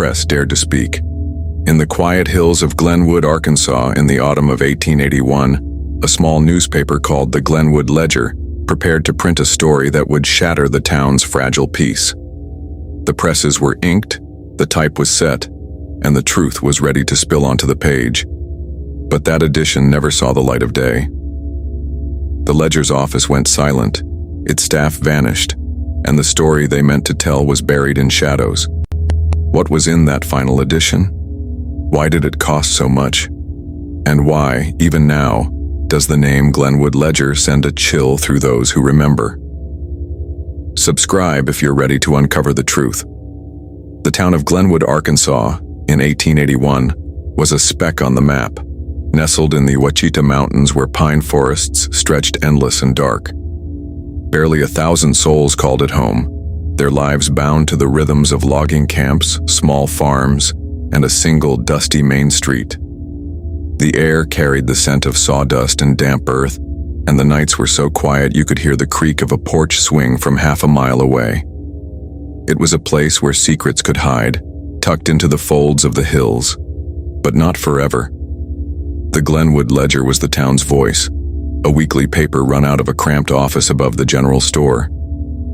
press dared to speak. In the quiet hills of Glenwood, Arkansas, in the autumn of 1881, a small newspaper called the Glenwood Ledger prepared to print a story that would shatter the town's fragile peace. The presses were inked, the type was set, and the truth was ready to spill onto the page. But that edition never saw the light of day. The Ledger's office went silent, its staff vanished, and the story they meant to tell was buried in shadows. What was in that final edition? Why did it cost so much? And why, even now, does the name Glenwood Ledger send a chill through those who remember? Subscribe if you're ready to uncover the truth. The town of Glenwood, Arkansas, in 1881, was a speck on the map, nestled in the Ouachita Mountains where pine forests stretched endless and dark. Barely 1,000 souls called it home, their lives bound to the rhythms of logging camps, small farms, and a single dusty main street. The air carried the scent of sawdust and damp earth, and the nights were so quiet you could hear the creak of a porch swing from half a mile away. It was a place where secrets could hide, tucked into the folds of the hills, but not forever. The Glenwood Ledger was the town's voice, a weekly paper run out of a cramped office above the general store.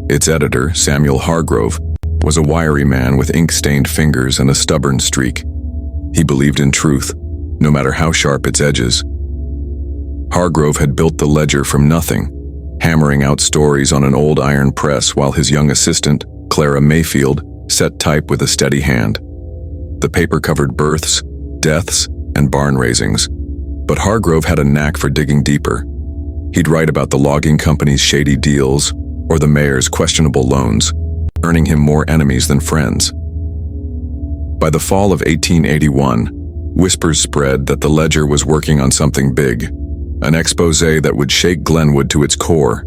Its editor, Samuel Hargrove, was a wiry man with ink-stained fingers and a stubborn streak. He believed in truth, no matter how sharp its edges. Hargrove had built the Ledger from nothing, hammering out stories on an old iron press while his young assistant, Clara Mayfield, set type with a steady hand. The paper covered births, deaths, and barn raisings, but Hargrove had a knack for digging deeper. He'd write about the logging company's shady deals or the mayor's questionable loans, earning him more enemies than friends. By the fall of 1881, whispers spread that the Ledger was working on something big, an exposé that would shake Glenwood to its core.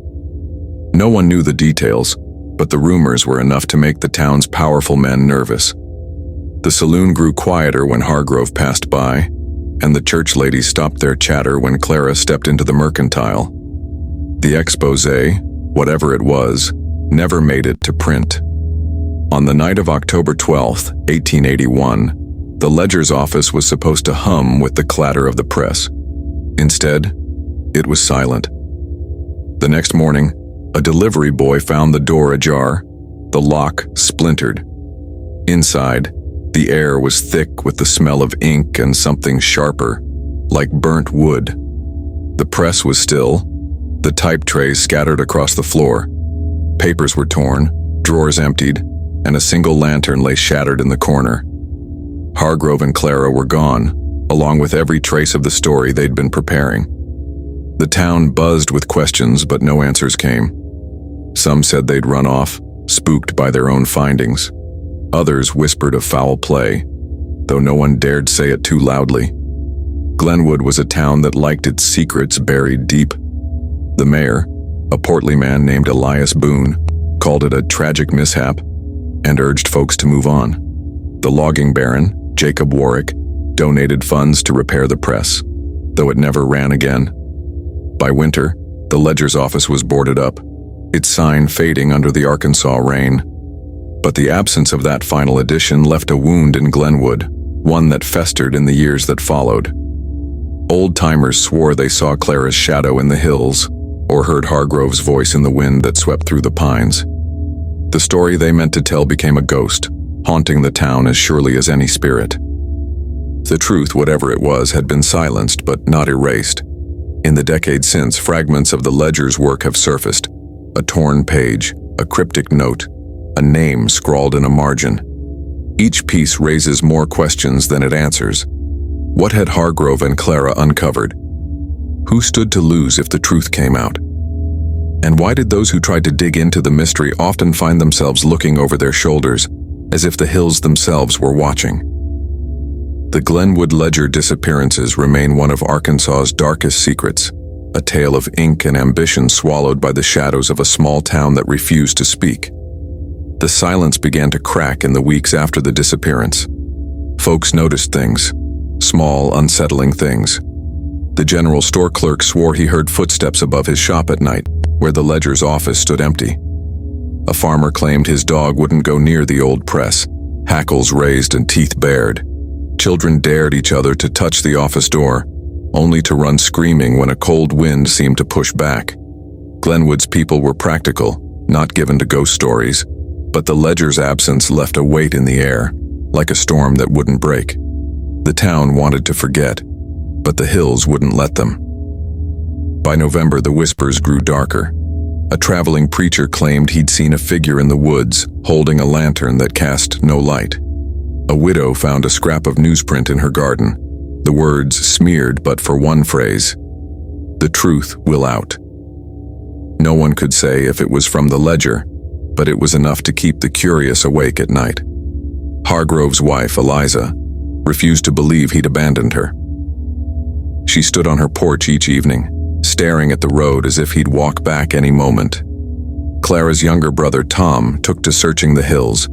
No one knew the details, but the rumors were enough to make the town's powerful men nervous. The saloon grew quieter when Hargrove passed by, and the church ladies stopped their chatter when Clara stepped into the mercantile. The exposé, whatever it was, never made it to print. On the night of October 12, 1881, the Ledger's office was supposed to hum with the clatter of the press. Instead, it was silent. The next morning, a delivery boy found the door ajar, the lock splintered. Inside, the air was thick with the smell of ink and something sharper, like burnt wood. The press was still, the type trays scattered across the floor. Papers were torn, drawers emptied, and a single lantern lay shattered in the corner. Hargrove and Clara were gone, along with every trace of the story they'd been preparing. The town buzzed with questions, but no answers came. Some said they'd run off, spooked by their own findings. Others whispered of foul play, though no one dared say it too loudly. Glenwood was a town that liked its secrets buried deep. The mayor, a portly man named Elias Boone, called it a tragic mishap and urged folks to move on. The logging baron, Jacob Warwick, donated funds to repair the press, though it never ran again. By winter, the Ledger's office was boarded up, its sign fading under the Arkansas rain. But the absence of that final edition left a wound in Glenwood, one that festered in the years that followed. Old-timers swore they saw Clara's shadow in the hills, or heard Hargrove's voice in the wind that swept through the pines. The story they meant to tell became a ghost, haunting the town as surely as any spirit. The truth, whatever it was, had been silenced but not erased. In the decades since, fragments of the Ledger's work have surfaced. A torn page, a cryptic note, a name scrawled in a margin. Each piece raises more questions than it answers. What had Hargrove and Clara uncovered? Who stood to lose if the truth came out? And why did those who tried to dig into the mystery often find themselves looking over their shoulders, as if the hills themselves were watching? The Glenwood Ledger disappearances remain one of Arkansas's darkest secrets, a tale of ink and ambition swallowed by the shadows of a small town that refused to speak. The silence began to crack in the weeks after the disappearance. Folks noticed things, small, unsettling things. The general store clerk swore he heard footsteps above his shop at night, where the Ledger's office stood empty. A farmer claimed his dog wouldn't go near the old press, hackles raised and teeth bared. Children dared each other to touch the office door, only to run screaming when a cold wind seemed to push back. Glenwood's people were practical, not given to ghost stories, but the ledger's absence left a weight in the air, like a storm that wouldn't break. The town wanted to forget, but the hills wouldn't let them. By November, the whispers grew darker. A traveling preacher claimed he'd seen a figure in the woods, holding a lantern that cast no light. A widow found a scrap of newsprint in her garden, the words smeared but for one phrase: "The truth will out." No one could say if it was from the ledger, but it was enough to keep the curious awake at night. Hargrove's wife, Eliza, refused to believe he'd abandoned her. She stood on her porch each evening, staring at the road as if he'd walk back any moment. Clara's younger brother, Tom, took to searching the hills,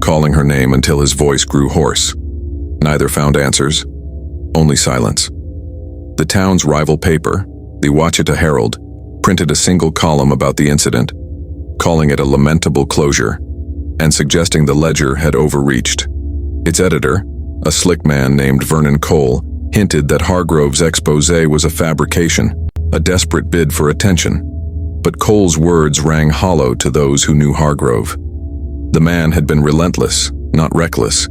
calling her name until his voice grew hoarse. Neither found answers, only silence. The town's rival paper, the Ouachita Herald, printed a single column about the incident, calling it a lamentable closure, and suggesting the ledger had overreached. Its editor, a slick man named Vernon Cole, hinted that Hargrove's exposé was a fabrication, a desperate bid for attention. But Cole's words rang hollow to those who knew Hargrove. The man had been relentless, not reckless.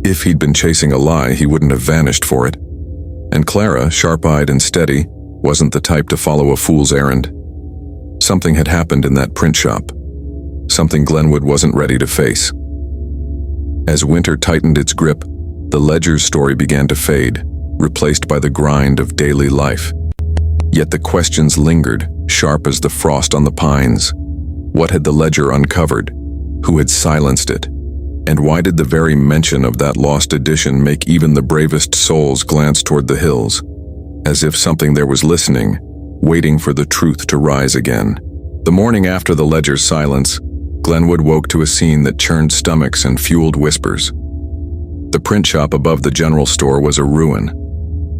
If he'd been chasing a lie, he wouldn't have vanished for it. And Clara, sharp-eyed and steady, wasn't the type to follow a fool's errand. Something had happened in that print shop, something Glenwood wasn't ready to face. As winter tightened its grip, the ledger's story began to fade, replaced by the grind of daily life. Yet the questions lingered, sharp as the frost on the pines. What had the ledger uncovered? Who had silenced it? And why did the very mention of that lost edition make even the bravest souls glance toward the hills, as if something there was listening, waiting for the truth to rise again? The morning after the ledger's silence, Glenwood woke to a scene that churned stomachs and fueled whispers. The print shop above the general store was a ruin.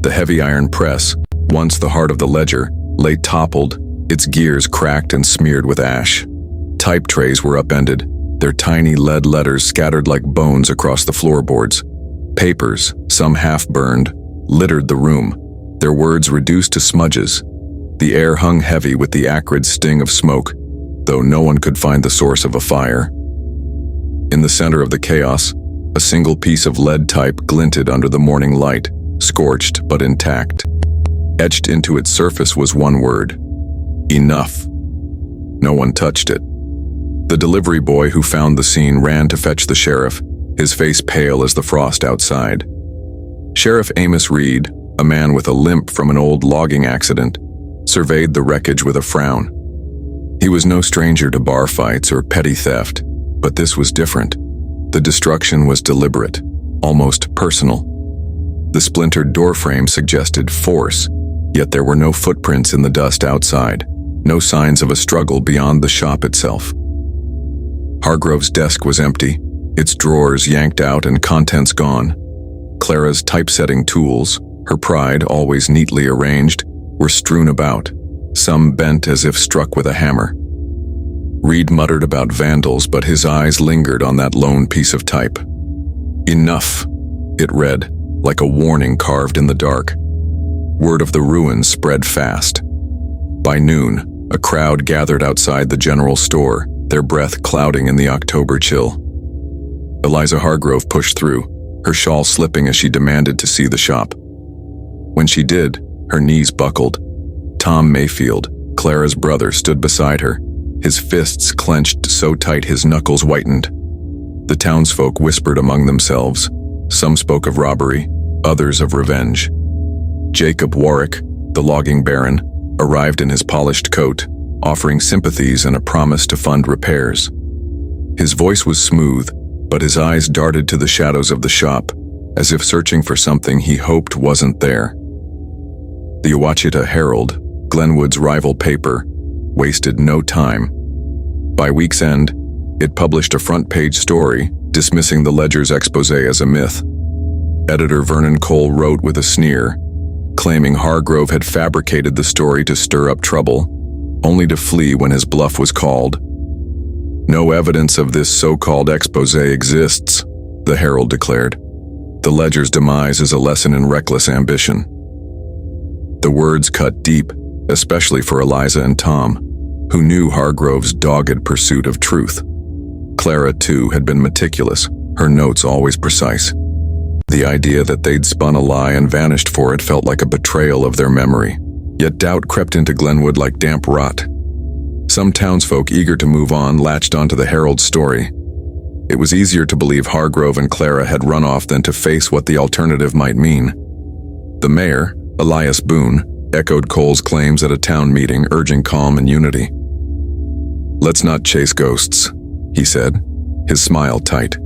The heavy iron press, once the heart of the ledger, lay toppled, its gears cracked and smeared with ash. Type trays were upended, their tiny lead letters scattered like bones across the floorboards. Papers, some half-burned, littered the room, their words reduced to smudges. The air hung heavy with the acrid sting of smoke, though no one could find the source of a fire. In the center of the chaos, a single piece of lead type glinted under the morning light, scorched but intact. Etched into its surface was one word: enough. No one touched it. The delivery boy who found the scene ran to fetch the sheriff, his face pale as the frost outside. Sheriff Amos Reed, a man with a limp from an old logging accident, surveyed the wreckage with a frown. He was no stranger to bar fights or petty theft, but this was different. The destruction was deliberate, almost personal. The splintered doorframe suggested force, yet there were no footprints in the dust outside, no signs of a struggle beyond the shop itself. Hargrove's desk was empty, its drawers yanked out and contents gone. Clara's typesetting tools, her pride always neatly arranged, were strewn about, some bent as if struck with a hammer. Reed muttered about vandals, but his eyes lingered on that lone piece of type. Enough, it read, like a warning carved in the dark. Word of the ruins spread fast. By noon, a crowd gathered outside the general store, their breath clouding in the October chill. Eliza Hargrove pushed through, her shawl slipping as she demanded to see the shop. When she did, her knees buckled. Tom Mayfield, Clara's brother, stood beside her, his fists clenched so tight his knuckles whitened. The townsfolk whispered among themselves. Some spoke of robbery, others of revenge. Jacob Warwick, the logging baron, arrived in his polished coat, offering sympathies and a promise to fund repairs. His voice was smooth, but his eyes darted to the shadows of the shop, as if searching for something he hoped wasn't there. The Ouachita Herald, Glenwood's rival paper, wasted no time. By week's end, it published a front-page story dismissing the ledger's exposé as a myth. Editor Vernon Cole wrote with a sneer, claiming Hargrove had fabricated the story to stir up trouble, only to flee when his bluff was called. No evidence of this so-called exposé exists, the Herald declared. "The ledger's demise is a lesson in reckless ambition." The words cut deep, especially for Eliza and Tom, who knew Hargrove's dogged pursuit of truth. Clara, too, had been meticulous, her notes always precise. The idea that they'd spun a lie and vanished for it felt like a betrayal of their memory, yet doubt crept into Glenwood like damp rot. Some townsfolk eager to move on latched onto the Herald's story. It was easier to believe Hargrove and Clara had run off than to face what the alternative might mean. The mayor, Elias Boone, echoed Cole's claims at a town meeting, urging calm and unity. "Let's not chase ghosts," he said, his smile tight.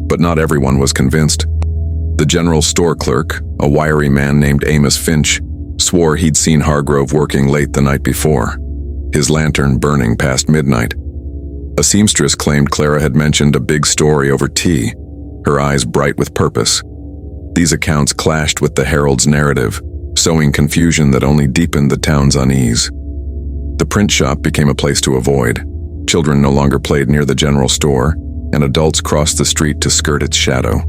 But not everyone was convinced. The general store clerk, a wiry man named Amos Finch, swore he'd seen Hargrove working late the night before, his lantern burning past midnight. A seamstress claimed Clara had mentioned a big story over tea, her eyes bright with purpose. These accounts clashed with the Herald's narrative, sowing confusion that only deepened the town's unease. The print shop became a place to avoid. Children no longer played near the general store, and adults crossed the street to skirt its shadow.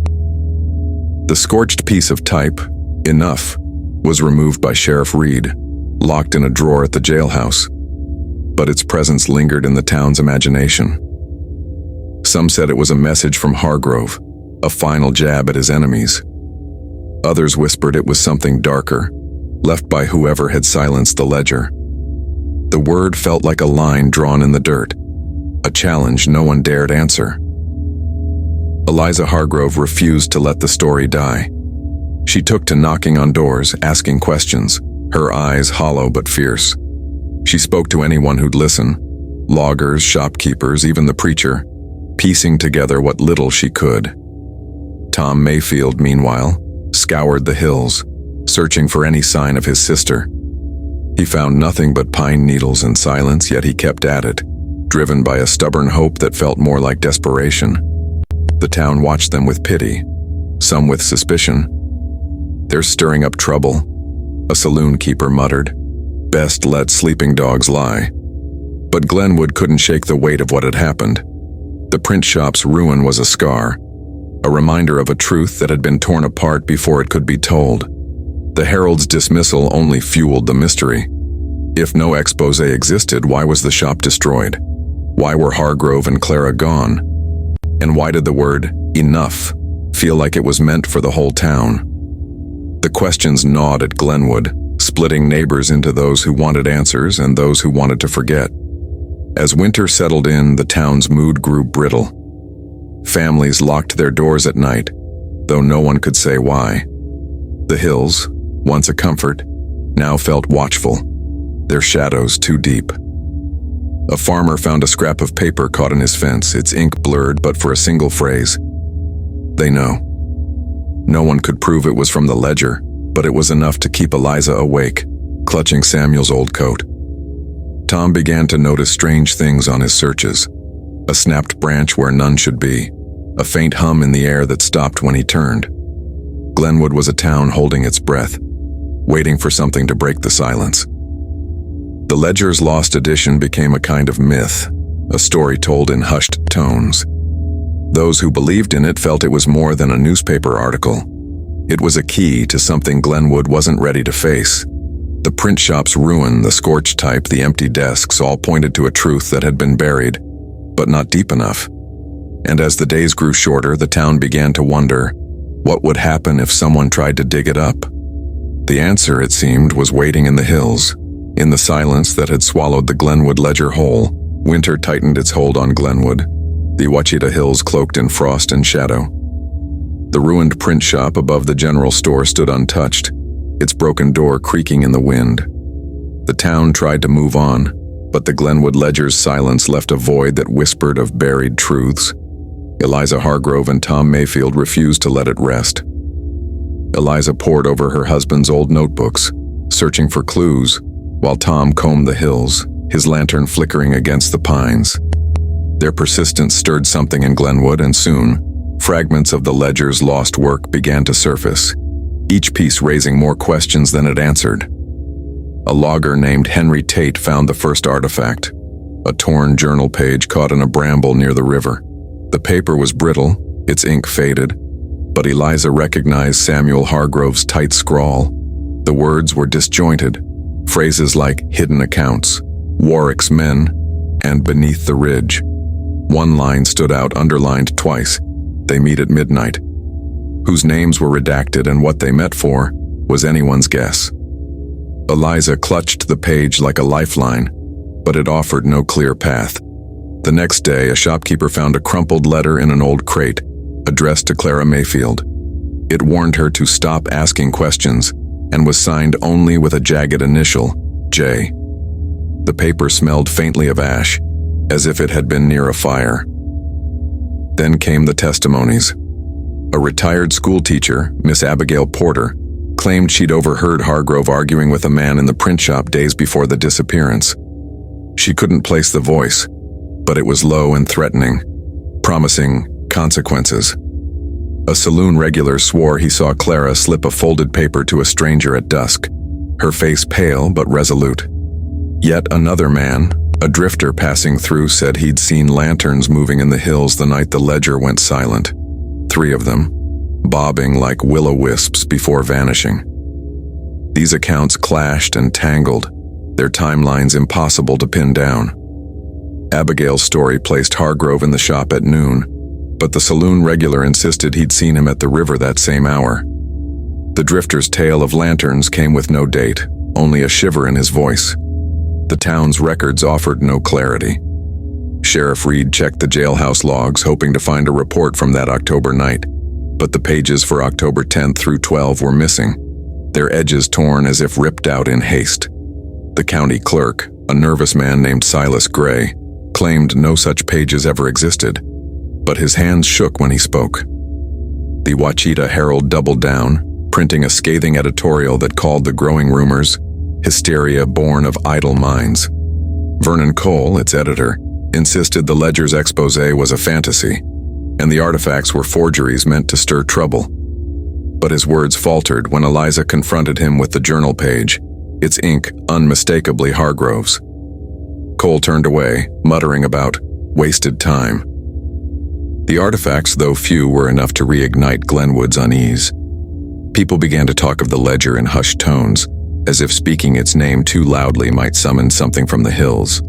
The scorched piece of type, "Enough," was removed by Sheriff Reed, locked in a drawer at the jailhouse. But its presence lingered in the town's imagination. Some said it was a message from Hargrove, a final jab at his enemies. Others whispered it was something darker, left by whoever had silenced the ledger. The word felt like a line drawn in the dirt, a challenge no one dared answer. Eliza Hargrove refused to let the story die. She took to knocking on doors, asking questions, her eyes hollow but fierce. She spoke to anyone who'd listen, loggers, shopkeepers, even the preacher, piecing together what little she could. Tom Mayfield, meanwhile, scoured the hills, searching for any sign of his sister. He found nothing but pine needles and silence, yet he kept at it, driven by a stubborn hope that felt more like desperation. The town watched them with pity, some with suspicion. "They're stirring up trouble," a saloon keeper muttered. "Best let sleeping dogs lie." But Glenwood couldn't shake the weight of what had happened. The print shop's ruin was a scar, a reminder of a truth that had been torn apart before it could be told. The Herald's dismissal only fueled the mystery. If no exposé existed, why was the shop destroyed? Why were Hargrove and Clara gone? And why did the word "enough" feel like it was meant for the whole town? The questions gnawed at Glenwood, splitting neighbors into those who wanted answers and those who wanted to forget. As winter settled in, the town's mood grew brittle. Families locked their doors at night, though no one could say why. The hills, once a comfort, now felt watchful, their shadows too deep. A farmer found a scrap of paper caught in his fence, its ink blurred but for a single phrase. "They know." No one could prove it was from the ledger, but it was enough to keep Eliza awake, clutching Samuel's old coat. Tom began to notice strange things on his searches. A snapped branch where none should be, a faint hum in the air that stopped when he turned. Glenwood was a town holding its breath, waiting for something to break the silence. The ledger's lost edition became a kind of myth, a story told in hushed tones. Those who believed in it felt it was more than a newspaper article. It was a key to something Glenwood wasn't ready to face. The print shop's ruin, the scorched type, the empty desks all pointed to a truth that had been buried, but not deep enough. And as the days grew shorter, the town began to wonder, what would happen if someone tried to dig it up? The answer, it seemed, was waiting in the hills. In the silence that had swallowed the Glenwood ledger whole, winter tightened its hold on Glenwood, the Ouachita Hills cloaked in frost and shadow. The ruined print shop above the general store stood untouched, its broken door creaking in the wind. The town tried to move on, but the Glenwood ledger's silence left a void that whispered of buried truths. Eliza Hargrove and Tom Mayfield refused to let it rest. Eliza pored over her husband's old notebooks, searching for clues, while Tom combed the hills, his lantern flickering against the pines. Their persistence stirred something in Glenwood, and soon, fragments of the ledger's lost work began to surface, each piece raising more questions than it answered. A logger named Henry Tate found the first artifact, a torn journal page caught in a bramble near the river. The paper was brittle, Its ink faded, but Eliza recognized Samuel Hargrove's tight scrawl. The words were disjointed, phrases like hidden accounts, Warwick's men, and beneath the ridge. One line stood out underlined twice, they meet at midnight. Whose names were redacted and what they met for was anyone's guess. Eliza clutched the page like a lifeline, but it offered no clear path. The next day, a shopkeeper found a crumpled letter in an old crate, addressed to Clara Mayfield. It warned her to stop asking questions and was signed only with a jagged initial, J. The paper smelled faintly of ash, as if it had been near a fire. Then came the testimonies. A retired schoolteacher, Miss Abigail Porter, claimed she'd overheard Hargrove arguing with a man in the print shop days before the disappearance. She couldn't place the voice, but it was low and threatening, promising consequences. A saloon regular swore he saw Clara slip a folded paper to a stranger at dusk, her face pale but resolute. Yet another man, a drifter passing through, said he'd seen lanterns moving in the hills the night the ledger went silent. 3 of them, bobbing like will-o-wisps before vanishing. These accounts clashed and tangled, their timelines impossible to pin down. Abigail's story placed Hargrove in the shop at noon, but the saloon regular insisted he'd seen him at the river that same hour. The drifter's tale of lanterns came with no date, only a shiver in his voice. The town's records offered no clarity. Sheriff Reed checked the jailhouse logs, hoping to find a report from that October night, but the pages for October 10th through 12 were missing, their edges torn as if ripped out in haste. The county clerk, a nervous man named Silas Gray, claimed no such pages ever existed, but his hands shook when he spoke. The Ouachita Herald doubled down, printing a scathing editorial that called the growing rumors hysteria born of idle minds. Vernon Cole, its editor, insisted the ledger's exposé was a fantasy, and the artifacts were forgeries meant to stir trouble. But his words faltered when Eliza confronted him with the journal page, its ink unmistakably Hargrove's. Cole turned away, muttering about wasted time. The artifacts, though few, were enough to reignite Glenwood's unease. People began to talk of the ledger in hushed tones, as if speaking its name too loudly might summon something from the hills.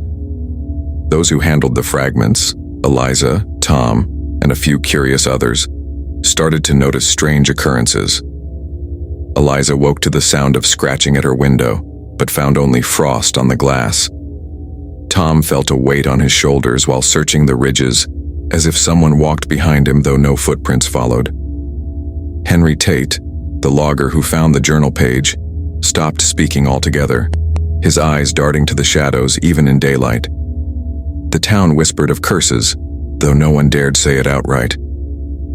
Those who handled the fragments, Eliza, Tom, and a few curious others, started to notice strange occurrences. Eliza woke to the sound of scratching at her window, but found only frost on the glass. Tom felt a weight on his shoulders while searching the ridges, as if someone walked behind him, though no footprints followed. Henry Tate, the logger who found the journal page, stopped speaking altogether, his eyes darting to the shadows even in daylight. The town whispered of curses, though no one dared say it outright.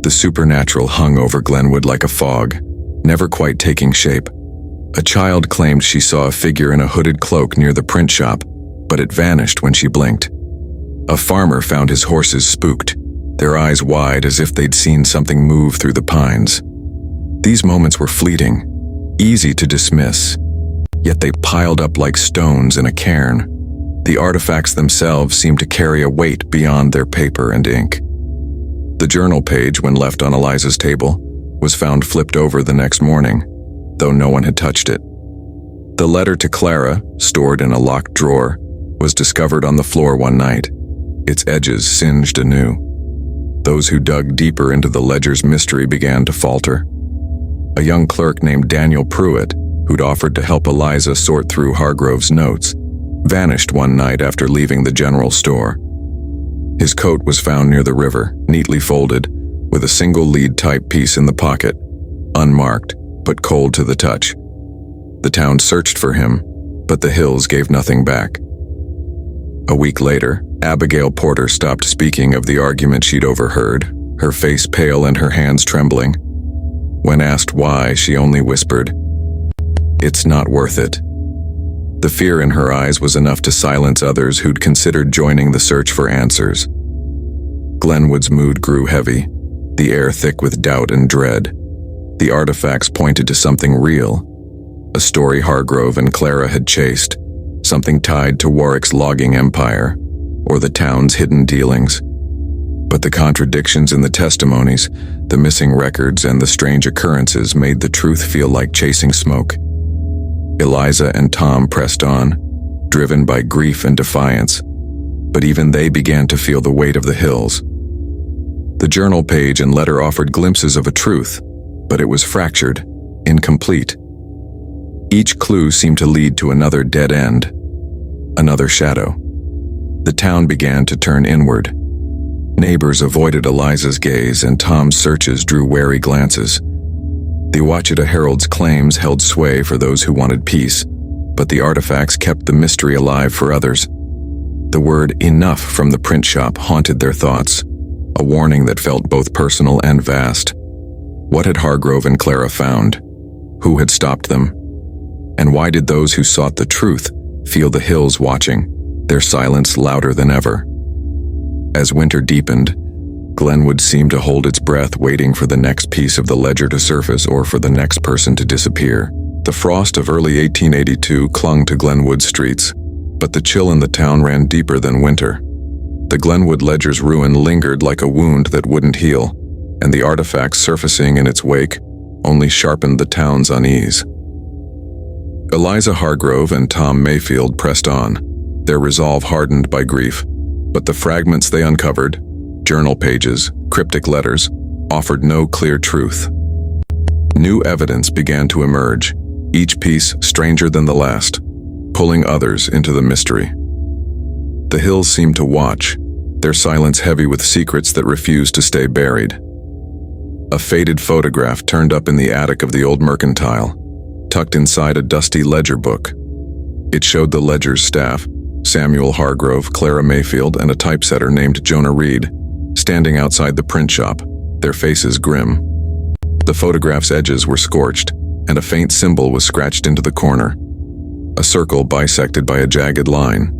The supernatural hung over Glenwood like a fog, never quite taking shape. A child claimed she saw a figure in a hooded cloak near the print shop, but it vanished when she blinked. A farmer found his horses spooked, their eyes wide as if they'd seen something move through the pines. These moments were fleeting, easy to dismiss, yet they piled up like stones in a cairn. The artifacts themselves seemed to carry a weight beyond their paper and ink. The journal page, when left on Eliza's table, was found flipped over the next morning, though no one had touched it. The letter to Clara, stored in a locked drawer, was discovered on the floor one night, its edges singed anew. Those who dug deeper into the ledger's mystery began to falter. A young clerk named Daniel Pruitt, who'd offered to help Eliza sort through Hargrove's notes, vanished one night after leaving the general store. His coat was found near the river, neatly folded, with a single lead-type piece in the pocket, unmarked, but cold to the touch. The town searched for him, but the hills gave nothing back. A week later, Abigail Porter stopped speaking of the argument she'd overheard, her face pale and her hands trembling. When asked why, she only whispered, "It's not worth it." The fear in her eyes was enough to silence others who'd considered joining the search for answers. Glenwood's mood grew heavy, the air thick with doubt and dread. The artifacts pointed to something real, a story Hargrove and Clara had chased, something tied to Warwick's logging empire, or the town's hidden dealings. But the contradictions in the testimonies, the missing records, and the strange occurrences made the truth feel like chasing smoke. Eliza and Tom pressed on, driven by grief and defiance, but even they began to feel the weight of the hills. The journal page and letter offered glimpses of a truth, but it was fractured, incomplete. Each clue seemed to lead to another dead end, another shadow. The town began to turn inward. Neighbors avoided Eliza's gaze, and Tom's searches drew wary glances. The Ouachita Herald's claims held sway for those who wanted peace, but the artifacts kept the mystery alive for others. The word "enough" from the print shop haunted their thoughts, a warning that felt both personal and vast. What had Hargrove and Clara found? Who had stopped them? And why did those who sought the truth feel the hills watching, their silence louder than ever? As winter deepened, Glenwood seemed to hold its breath, waiting for the next piece of the ledger to surface or for the next person to disappear. The frost of early 1882 clung to Glenwood's streets, but the chill in the town ran deeper than winter. The Glenwood ledger's ruin lingered like a wound that wouldn't heal, and the artifacts surfacing in its wake only sharpened the town's unease. Eliza Hargrove and Tom Mayfield pressed on, their resolve hardened by grief, but the fragments they uncovered, journal pages, cryptic letters, offered no clear truth. New evidence began to emerge, each piece stranger than the last, pulling others into the mystery. The hills seemed to watch, their silence heavy with secrets that refused to stay buried. A faded photograph turned up in the attic of the old mercantile, tucked inside a dusty ledger book. It showed the ledger's staff, Samuel Hargrove, Clara Mayfield, and a typesetter named Jonah Reed, standing outside the print shop, their faces grim. The photograph's edges were scorched, and a faint symbol was scratched into the corner, a circle bisected by a jagged line.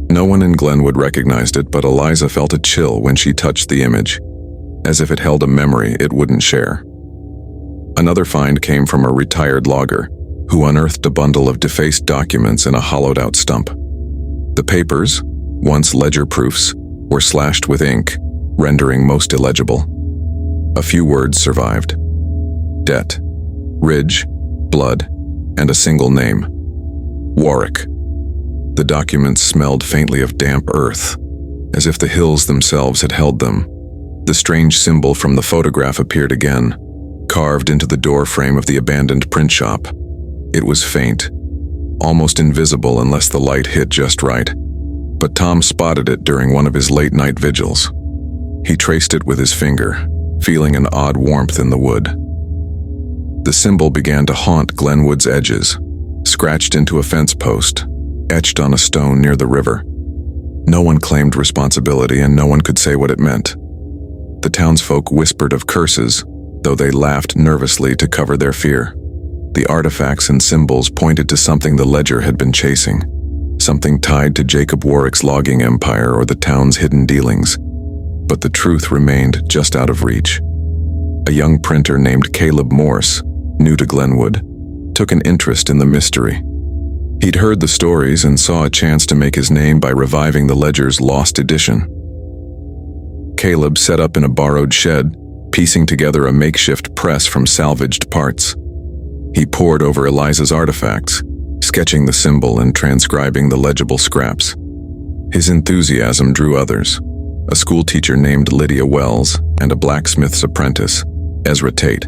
No one in Glenwood recognized it, but Eliza felt a chill when she touched the image, as if it held a memory it wouldn't share. Another find came from a retired logger, who unearthed a bundle of defaced documents in a hollowed-out stump. The papers, once ledger proofs, were slashed with ink, rendering most illegible. A few words survived: debt, ridge, blood, and a single name: Warwick. The documents smelled faintly of damp earth, as if the hills themselves had held them. The strange symbol from the photograph appeared again, carved into the door frame of the abandoned print shop. It was faint, almost invisible unless the light hit just right, but Tom spotted it during one of his late-night vigils. He traced it with his finger, feeling an odd warmth in the wood. The symbol began to haunt Glenwood's edges, scratched into a fence post, etched on a stone near the river. No one claimed responsibility, and no one could say what it meant. The townsfolk whispered of curses, though they laughed nervously to cover their fear. The artifacts and symbols pointed to something the ledger had been chasing, something tied to Jacob Warwick's logging empire or the town's hidden dealings. But the truth remained just out of reach. A young printer named Caleb Morse, new to Glenwood, took an interest in the mystery. He'd heard the stories and saw a chance to make his name by reviving the ledger's lost edition. Caleb set up in a borrowed shed, piecing together a makeshift press from salvaged parts. He pored over Eliza's artifacts, sketching the symbol and transcribing the legible scraps. His enthusiasm drew others: a schoolteacher named Lydia Wells and a blacksmith's apprentice, Ezra Tate.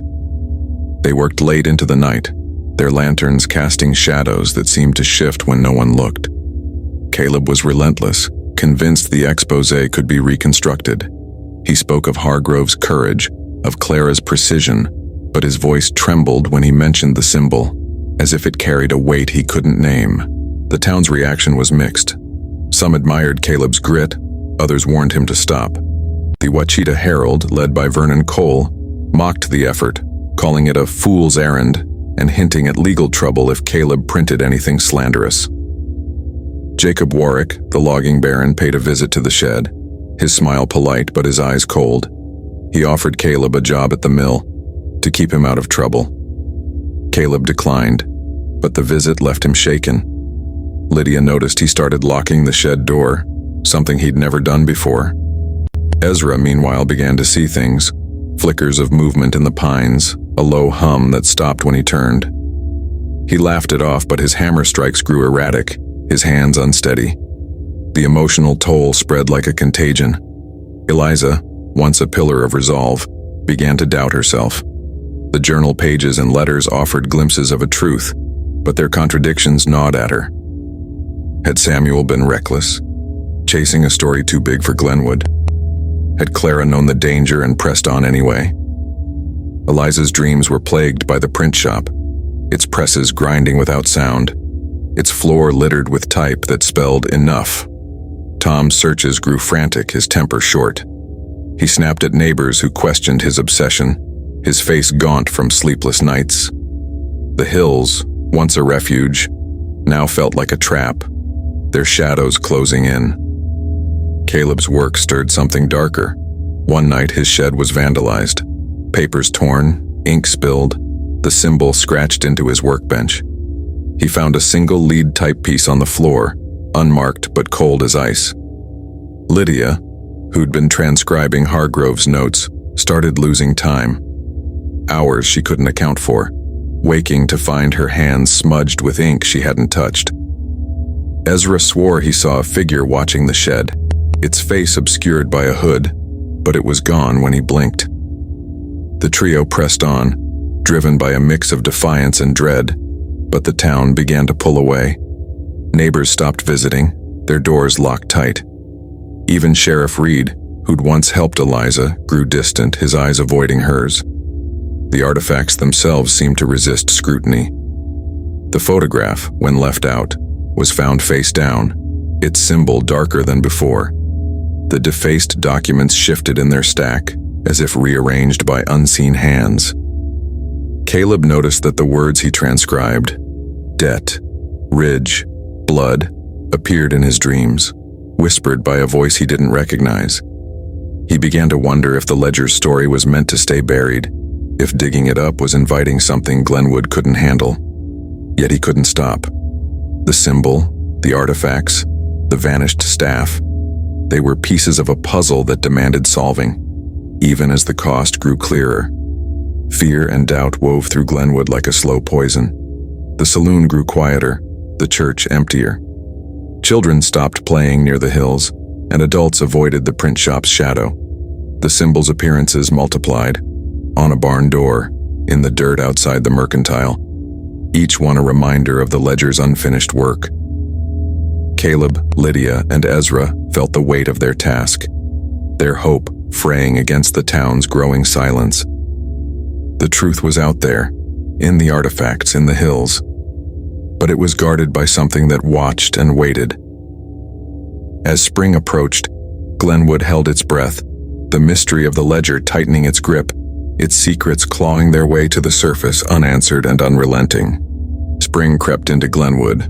They worked late into the night, their lanterns casting shadows that seemed to shift when no one looked. Caleb was relentless, convinced the exposé could be reconstructed. He spoke of Hargrove's courage, of Clara's precision, but his voice trembled when he mentioned the symbol, as if it carried a weight he couldn't name. The town's reaction was mixed. Some admired Caleb's grit, others warned him to stop. The Ouachita Herald, led by Vernon Cole, mocked the effort, calling it a fool's errand and hinting at legal trouble if Caleb printed anything slanderous. Jacob Warwick, the logging baron, paid a visit to the shed, his smile polite but his eyes cold. He offered Caleb a job at the mill, to keep him out of trouble. Caleb declined, but the visit left him shaken. Lydia noticed he started locking the shed door, something he'd never done before. Ezra, meanwhile, began to see things. Flickers of movement in the pines, a low hum that stopped when he turned. He laughed it off, but his hammer strikes grew erratic, his hands unsteady. The emotional toll spread like a contagion. Eliza, once a pillar of resolve, began to doubt herself. The journal pages and letters offered glimpses of a truth, but their contradictions gnawed at her. Had Samuel been reckless, chasing a story too big for Glenwood? Had Clara known the danger and pressed on anyway? Eliza's dreams were plagued by the print shop, its presses grinding without sound, its floor littered with type that spelled enough. Tom's searches grew frantic, his temper short. He snapped at neighbors who questioned his obsession, his face gaunt from sleepless nights. The hills, once a refuge, now felt like a trap, their shadows closing in. Caleb's work stirred something darker. One night his shed was vandalized. Papers torn, ink spilled, the symbol scratched into his workbench. He found a single lead typepiece on the floor, unmarked but cold as ice. Lydia, who'd been transcribing Hargrove's notes, started losing time. Hours she couldn't account for, waking to find her hands smudged with ink she hadn't touched. Ezra swore he saw a figure watching the shed, its face obscured by a hood, but it was gone when he blinked. The trio pressed on, driven by a mix of defiance and dread, but the town began to pull away. Neighbors stopped visiting, their doors locked tight. Even Sheriff Reed, who'd once helped Eliza, grew distant, his eyes avoiding hers. The artifacts themselves seemed to resist scrutiny. The photograph, when left out, was found face down, its symbol darker than before. The defaced documents shifted in their stack, as if rearranged by unseen hands. Caleb noticed that the words he transcribed, debt, ridge, blood, appeared in his dreams, whispered by a voice he didn't recognize. He began to wonder if the ledger's story was meant to stay buried, if digging it up was inviting something Glenwood couldn't handle. Yet he couldn't stop. The symbol, the artifacts, the vanished staff, they were pieces of a puzzle that demanded solving, even as the cost grew clearer. Fear and doubt wove through Glenwood like a slow poison. The saloon grew quieter, the church emptier. Children stopped playing near the hills, and adults avoided the print shop's shadow. The symbol's appearances multiplied, on a barn door, in the dirt outside the mercantile, each one a reminder of the ledger's unfinished work. Caleb, Lydia, and Ezra felt the weight of their task, their hope fraying against the town's growing silence. The truth was out there, in the artifacts, in the hills, but it was guarded by something that watched and waited. As spring approached, Glenwood held its breath, the mystery of the ledger tightening its grip, its secrets clawing their way to the surface unanswered and unrelenting. Spring crept into Glenwood,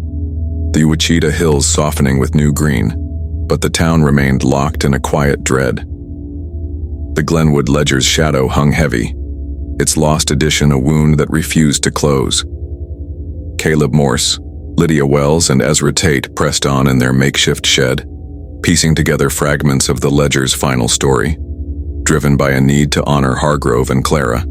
the Wichita Hills softening with new green, but the town remained locked in a quiet dread. The Glenwood ledger's shadow hung heavy, its lost edition a wound that refused to close. Caleb Morse, Lydia Wells, and Ezra Tate pressed on in their makeshift shed, piecing together fragments of the ledger's final story, driven by a need to honor Hargrove and Clara.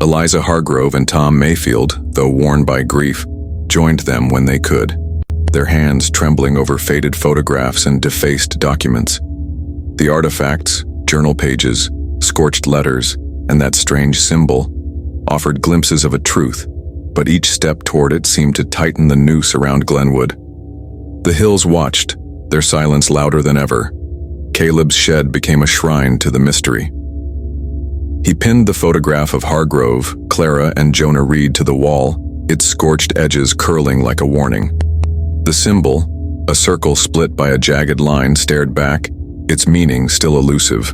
Eliza Hargrove and Tom Mayfield, though worn by grief, joined them when they could, their hands trembling over faded photographs and defaced documents. The artifacts, journal pages, scorched letters, and that strange symbol offered glimpses of a truth, but each step toward it seemed to tighten the noose around Glenwood. The hills watched, their silence louder than ever. Caleb's shed became a shrine to the mystery. He pinned the photograph of Hargrove, Clara, and Jonah Reed to the wall, its scorched edges curling like a warning. The symbol, a circle split by a jagged line, stared back, its meaning still elusive.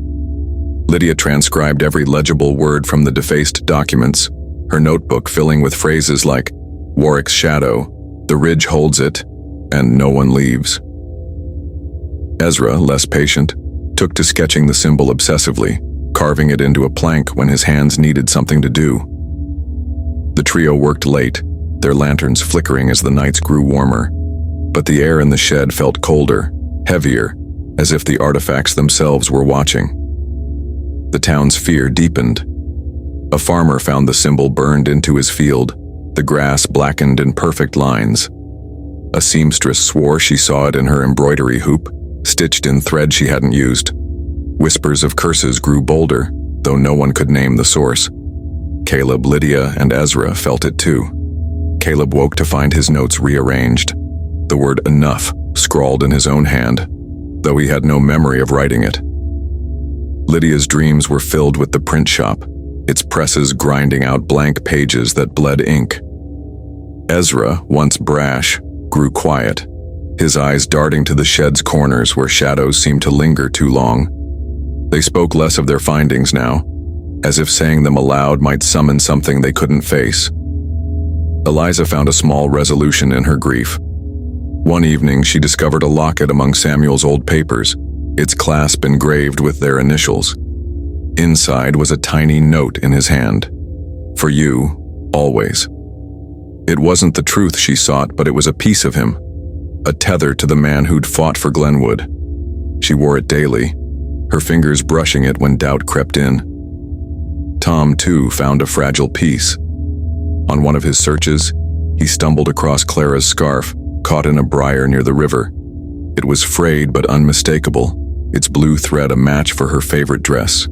Lydia transcribed every legible word from the defaced documents, her notebook filling with phrases like Warwick's shadow, the ridge holds it, and no one leaves. Ezra, less patient, took to sketching the symbol obsessively, carving it into a plank when his hands needed something to do. The trio worked late, their lanterns flickering as the nights grew warmer, but the air in the shed felt colder, heavier, as if the artifacts themselves were watching. The town's fear deepened. A farmer found the symbol burned into his field, the grass blackened in perfect lines. A seamstress swore she saw it in her embroidery hoop, stitched in thread she hadn't used. Whispers of curses grew bolder, though no one could name the source. Caleb, Lydia, and Ezra felt it too. Caleb woke to find his notes rearranged, the word enough scrawled in his own hand, though he had no memory of writing it. Lydia's dreams were filled with the print shop, its presses grinding out blank pages that bled ink. Ezra, once brash, grew quiet, his eyes darting to the shed's corners where shadows seemed to linger too long. They spoke less of their findings now, as if saying them aloud might summon something they couldn't face. Eliza found a small resolution in her grief. One evening, she discovered a locket among Samuel's old papers, its clasp engraved with their initials. Inside was a tiny note in his hand. "For you, always." It wasn't the truth she sought, but it was a piece of him, a tether to the man who'd fought for Glenwood. She wore it daily, her fingers brushing it when doubt crept in. Tom, too, found a fragile piece. On one of his searches, he stumbled across Clara's scarf, caught in a briar near the river. It was frayed but unmistakable, its blue thread a match for her favorite dress.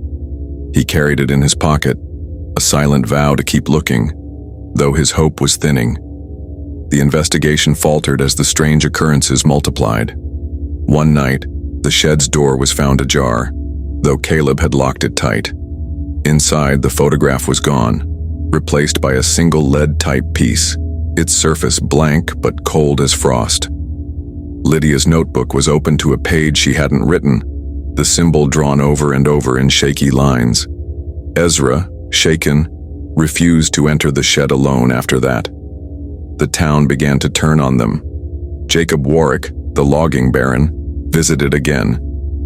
He carried it in his pocket, a silent vow to keep looking, though his hope was thinning. The investigation faltered as the strange occurrences multiplied. One night, the shed's door was found ajar, though Caleb had locked it tight. Inside, the photograph was gone, replaced by a single lead-type piece, its surface blank but cold as frost. Lydia's notebook was open to a page she hadn't written, the symbol drawn over and over in shaky lines. Ezra, shaken, refused to enter the shed alone after that. The town began to turn on them. Jacob Warwick, the logging baron, visited again,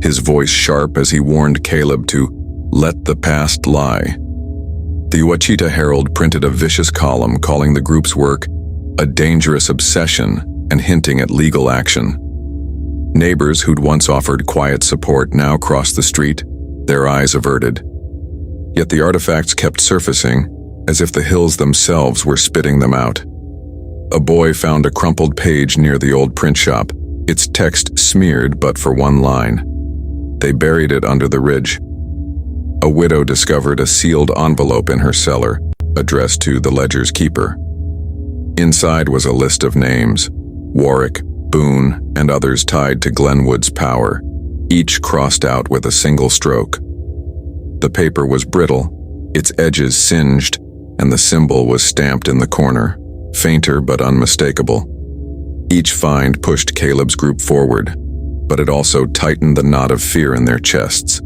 his voice sharp as he warned Caleb to let the past lie. The Ouachita Herald printed a vicious column calling the group's work a dangerous obsession and hinting at legal action. Neighbors who'd once offered quiet support now crossed the street, their eyes averted. Yet the artifacts kept surfacing, as if the hills themselves were spitting them out. A boy found a crumpled page near the old print shop, its text smeared but for one line. They buried it under the ridge. A widow discovered a sealed envelope in her cellar, addressed to the ledger's keeper. Inside was a list of names: Warwick, Boone, and others tied to Glenwood's power, each crossed out with a single stroke. The paper was brittle, its edges singed, and the symbol was stamped in the corner, fainter but unmistakable. Each find pushed Caleb's group forward, but it also tightened the knot of fear in their chests.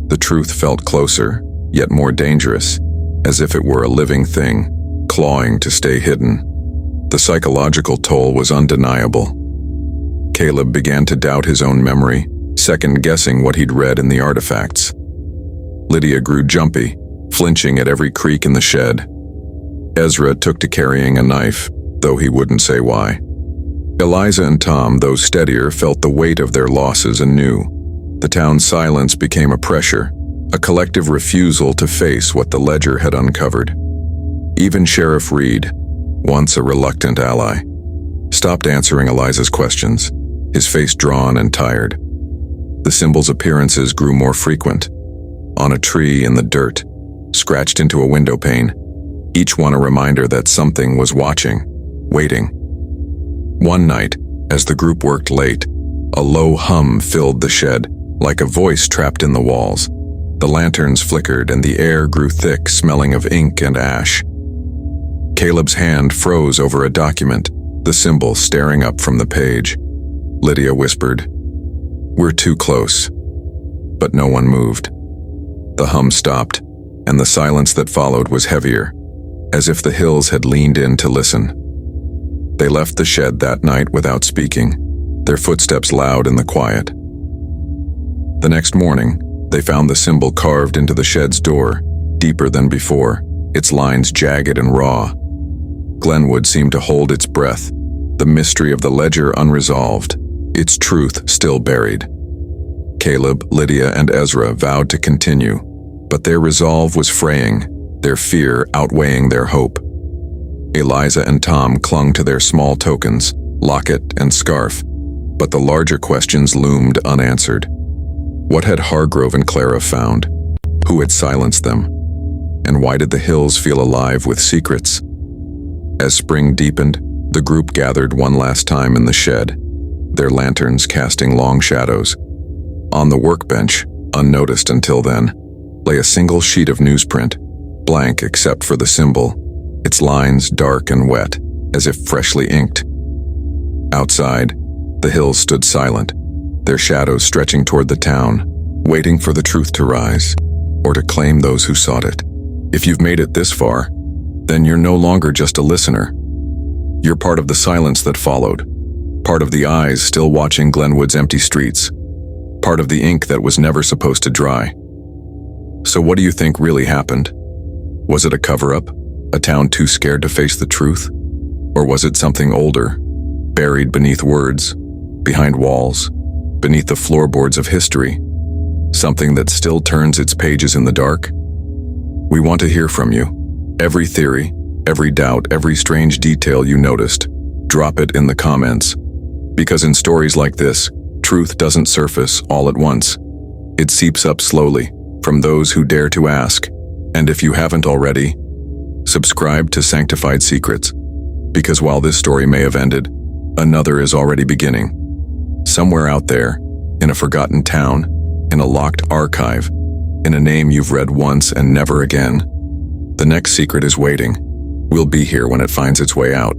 The truth felt closer, yet more dangerous, as if it were a living thing, clawing to stay hidden. The psychological toll was undeniable. Caleb began to doubt his own memory, second-guessing what he'd read in the artifacts. Lydia grew jumpy, flinching at every creak in the shed. Ezra took to carrying a knife, though he wouldn't say why. Eliza and Tom, though steadier, felt the weight of their losses anew. The town's silence became a pressure, a collective refusal to face what the ledger had uncovered. Even Sheriff Reed, once a reluctant ally, stopped answering Eliza's questions, his face drawn and tired. The symbol's appearances grew more frequent. On a tree in the dirt, scratched into a window pane, each one a reminder that something was watching, waiting. One night, as the group worked late, a low hum filled the shed, like a voice trapped in the walls. The lanterns flickered and the air grew thick, smelling of ink and ash. Caleb's hand froze over a document, the symbol staring up from the page. Lydia whispered, "We're too close." But no one moved. The hum stopped, and the silence that followed was heavier, as if the hills had leaned in to listen. They left the shed that night without speaking, their footsteps loud in the quiet. The next morning, they found the symbol carved into the shed's door, deeper than before, its lines jagged and raw. Glenwood seemed to hold its breath, the mystery of the ledger unresolved, its truth still buried. Caleb, Lydia, and Ezra vowed to continue, but their resolve was fraying, their fear outweighing their hope. Eliza and Tom clung to their small tokens, locket and scarf, but the larger questions loomed unanswered. What had Hargrove and Clara found? Who had silenced them? And why did the hills feel alive with secrets? As spring deepened, the group gathered one last time in the shed, their lanterns casting long shadows. On the workbench, unnoticed until then, lay a single sheet of newsprint, blank except for the symbol, its lines dark and wet, as if freshly inked. Outside, the hills stood silent, their shadows stretching toward the town, waiting for the truth to rise, or to claim those who sought it. If you've made it this far, then you're no longer just a listener. You're part of the silence that followed, part of the eyes still watching Glenwood's empty streets, part of the ink that was never supposed to dry. So what do you think really happened? Was it a cover-up? A town too scared to face the truth? Or was it something older, buried beneath words, behind walls, beneath the floorboards of history? Something that still turns its pages in the dark? We want to hear from you. Every theory, every doubt, every strange detail you noticed, drop it in the comments. Because in stories like this, truth doesn't surface all at once. It seeps up slowly, from those who dare to ask. And if you haven't already, subscribe to Sanctified Secrets, because while this story may have ended, another is already beginning. Somewhere out there, in a forgotten town, in a locked archive, in a name you've read once and never again, the next secret is waiting. We'll be here when it finds its way out.